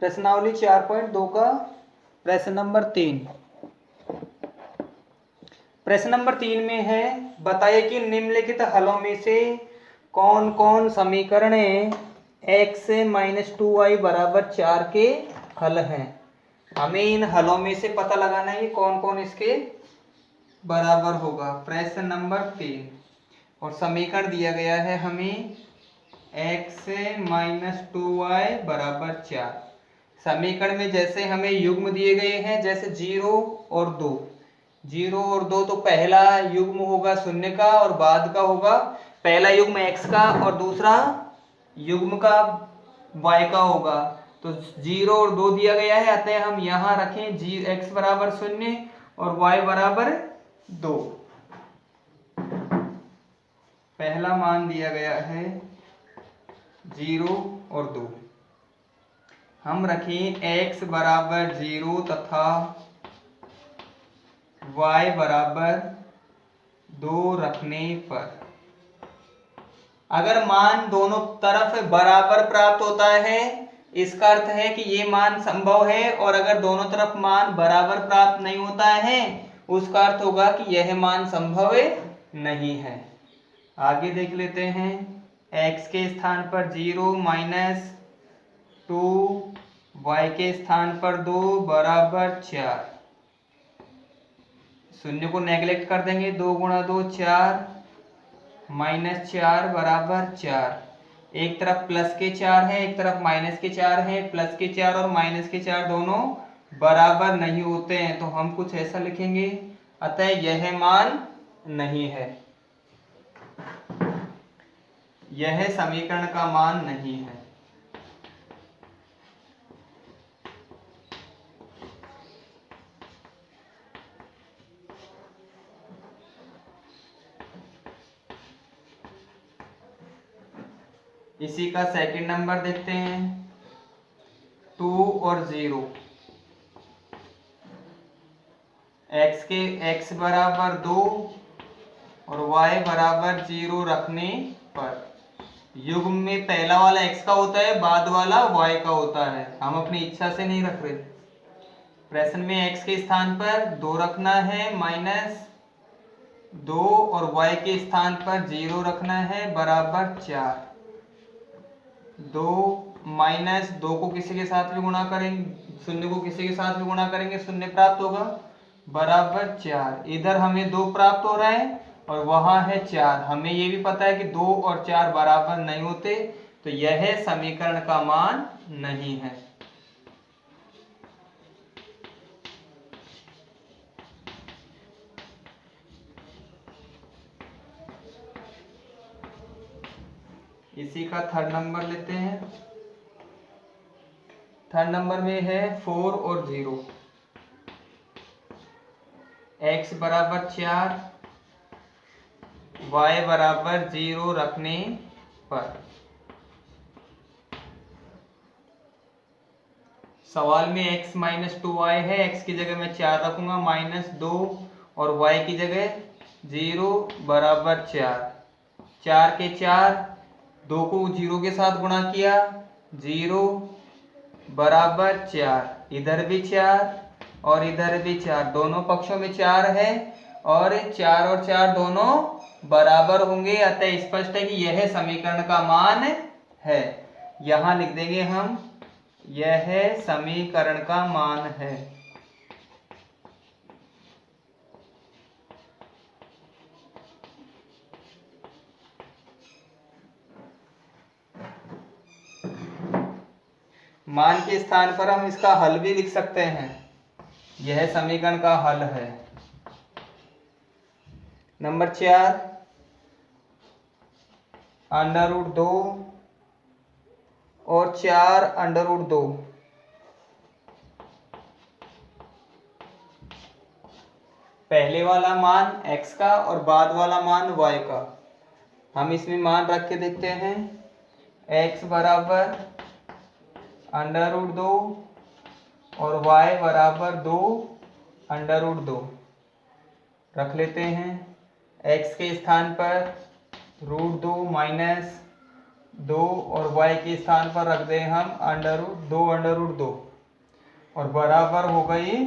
प्रश्नावली 4.2 का प्रश्न नंबर 3। प्रश्न नंबर 3 में है, बताइए कि निम्नलिखित हलों में से कौन कौन समीकरण x - 2y बराबर 4 के हल हैं। हमें इन हलों में से पता लगाना है कौन कौन इसके बराबर होगा। प्रश्न नंबर 3 और समीकरण दिया गया है हमें x - 2y बराबर 4। समीकरण में जैसे हमें युग्म दिए गए हैं, जैसे 0 और 2। 0 और 2 तो पहला युग्म होगा शून्य का और बाद का होगा, पहला युग्म x का और दूसरा युग्म का y का होगा। तो 0 और 2 दिया गया है, अतः हम यहाँ रखें x बराबर 0 और y बराबर 2। पहला मान दिया गया है 0 और 2। हम रखें x बराबर 0 तथा y बराबर 2 रखने पर अगर मान दोनों तरफ बराबर प्राप्त होता है, इसका अर्थ है कि ये मान संभव है। और अगर दोनों तरफ मान बराबर प्राप्त नहीं होता है, उसका अर्थ होगा कि यह मान संभव नहीं है। आगे देख लेते हैं। x के स्थान पर 0 - 2, y के स्थान पर 2 बराबर 4। शून्य को नेग्लेक्ट कर देंगे, 2 गुणा 2 4 -4 बराबर 4। एक तरफ प्लस के 4 है, एक तरफ माइनस के 4 है। प्लस के 4 और माइनस के 4 दोनों बराबर नहीं होते हैं, तो हम कुछ ऐसा लिखेंगे, अतः यह मान नहीं है, यह समीकरण का मान नहीं है। इसी का सेकंड नंबर देखते हैं। 2 और 0, x बराबर 2 और y बराबर 0 रखने पर युग्म में पहला वाला x का होता है, बाद वाला y का होता है। हम अपनी इच्छा से नहीं रख रहे। प्रश्न में x के स्थान पर 2 रखना है -2 और y के स्थान पर 0 रखना है बराबर 4। 2 -2 को किसी के साथ भी गुणा करेंगे, शून्य को किसी के साथ भी गुणा करेंगे, शून्य प्राप्त होगा बराबर 4। इधर हमें 2 प्राप्त हो रहा है और वहां है 4। हमें ये भी पता है कि 2 और 4 बराबर नहीं होते, तो यह समीकरण का मान नहीं है। इसी का थर्ड नंबर लेते हैं। थर्ड नंबर में है 4 और 0, x बराबर 4 y बराबर 0 रखने पर सवाल में x - 2y है, x की जगह मैं 4 रखूंगा, -2 और y की जगह 0 बराबर 4। 4 के 4, 2 को 0 के साथ गुणा किया, 0 बराबर 4। इधर भी 4 और इधर भी 4, दोनों पक्षों में 4 है और 4 और 4 दोनों बराबर होंगे, अतः स्पष्ट है कि यह समीकरण का मान है। यहां लिख देंगे हम, यह समीकरण का मान है। मान के स्थान पर हम इसका हल भी लिख सकते हैं, यह समीकरण का हल है। नंबर 4 √2 और 4 √2। पहले वाला मान x का और बाद वाला मान y का। हम इसमें मान रख के देखते हैं। x बराबर √2 और y बराबर 2 √2 रख लेते हैं। x के स्थान पर √2 - 2 और y के स्थान पर रख दें हम अंडर रूट 2 और बराबर हो गई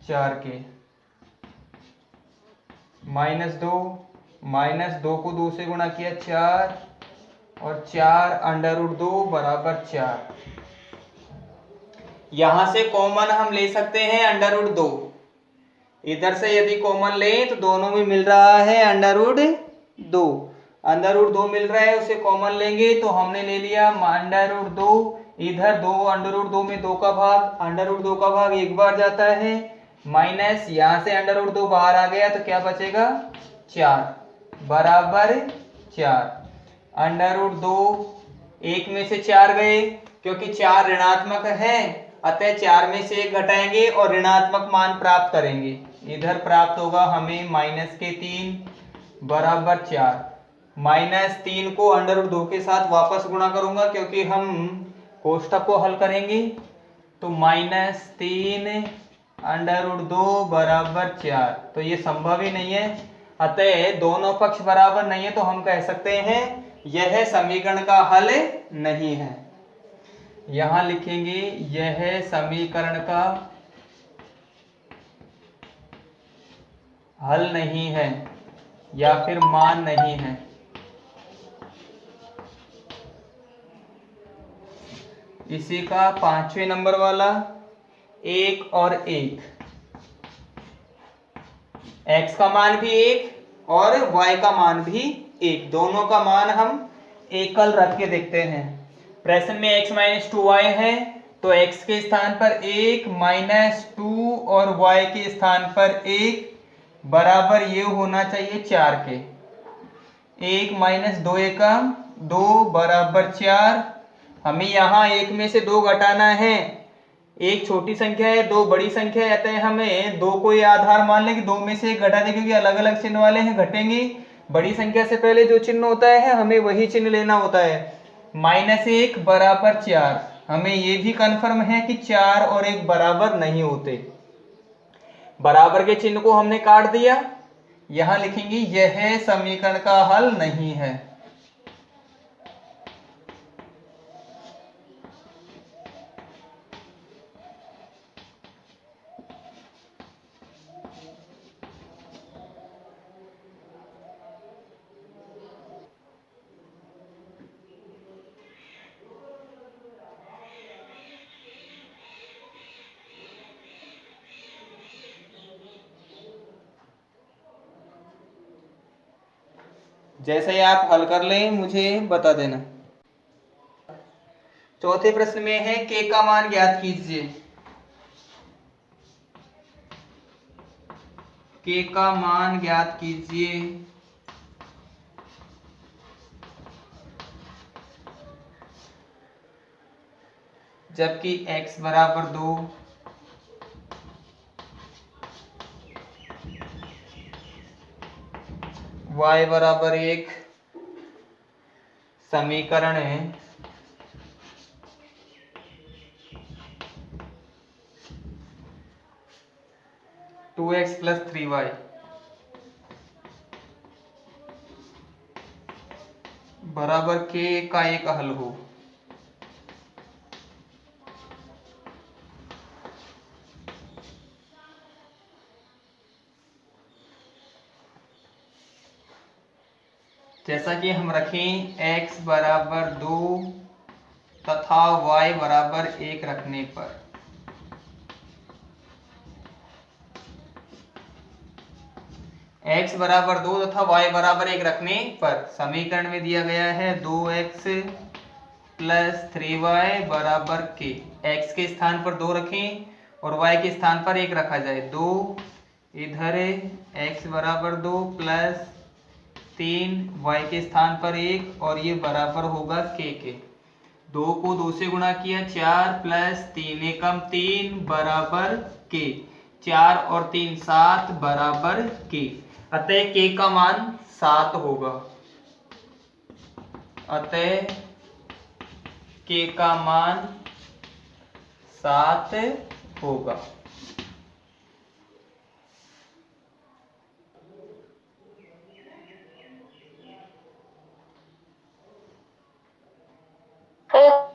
4 के। -2 को 2 से गुणा किया 4 और 4 अंडर रूट 2 बराबर 4। यहां से कॉमन हम ले सकते हैं अंडर रूट 2। इधर से यदि कॉमन लें तो दोनों में मिल रहा है अंडर रूट 2। अंडर रूट 2 मिल रहा है, उसे कॉमन लेंगे तो हमने ले लिया अंडर रूट 2। इधर 2 अंडर रूट 2 में 2 का भाग, अंडर रूट 2 का भाग एक बार जाता है, माइनस यहां से अंडर रूट 2 बाहर आ गया तो क्या बचेगा 4 बराबर 4। अंडर रूट 2 एक में से 4 गए, क्योंकि 4 ऋणात्मक है, अतः 4 में से 1 घटाएंगे और ऋणात्मक मान प्राप्त करेंगे। इधर प्राप्त होगा हमें -3 बराबर 4। -3 को अंडर रूट 2 के साथ वापस गुणा करूंगा क्योंकि हम कोष्ठक को हल करेंगे। तो -3 अंडर रूट 2 बराबर 4, तो ये संभव ही नहीं है, अतः दोनों पक्ष बराबर नहीं है, तो हम कह सकते हैं यह समीकरण का हल नहीं है। यहां लिखेंगे यह समीकरण का हल नहीं है या फिर मान नहीं है। इसी का 5वें नंबर वाला 1 और 1, x का मान भी 1 और y का मान भी 1, दोनों का मान हम एकल रख के देखते हैं। प्रश्न में x - 2y है, तो x के स्थान पर 1 -2 और y के स्थान पर 1 बराबर ये होना चाहिए 4 के। 1 - 2 एकम 2 बराबर 4। हमें यहाँ 1 में से 2 घटाना है, एक छोटी संख्या है 2 बड़ी संख्या है, अतः हमें 2 को ये आधार मान लें कि 2 में से 1 घटा दें, क्योंकि अलग अलग चिन्ह वाले हैं, घटेंगे। बड़ी संख्या से पहले जो चिन्ह होता है हमें वही चिन्ह लेना होता है। -1 बराबर 4, हमें ये भी कन्फर्म है कि 4 और 1 बराबर नहीं होते। बराबर के चिन्ह को हमने काट दिया। यहां लिखेंगे यह समीकरण का हल नहीं है। जैसे ही आप हल कर लें मुझे बता देना। चौथे प्रश्न में है k का मान ज्ञात कीजिए। k का मान ज्ञात कीजिए। जबकि x बराबर 2, y बराबर 1, समीकरण है 2x + 3y बराबर k का एक हल हो। जैसा कि हम रखें x बराबर 2 तथा y बराबर 1 रखने पर x बराबर 2 तथा y बराबर 1 रखने पर समीकरण में दिया गया है 2x + 3y बराबर k। x के स्थान पर 2 रखें और y के स्थान पर 1 रखा जाए। 2 इधर x बराबर 2 + 3 y के स्थान पर 1 और ये बराबर होगा k के। 2 को 2 से गुणा किया 4 + 3 एकम 3 बराबर k। 4 और 3 7 बराबर k, अतः k का मान 7 होगा। अतः k का मान 7 होगा। एक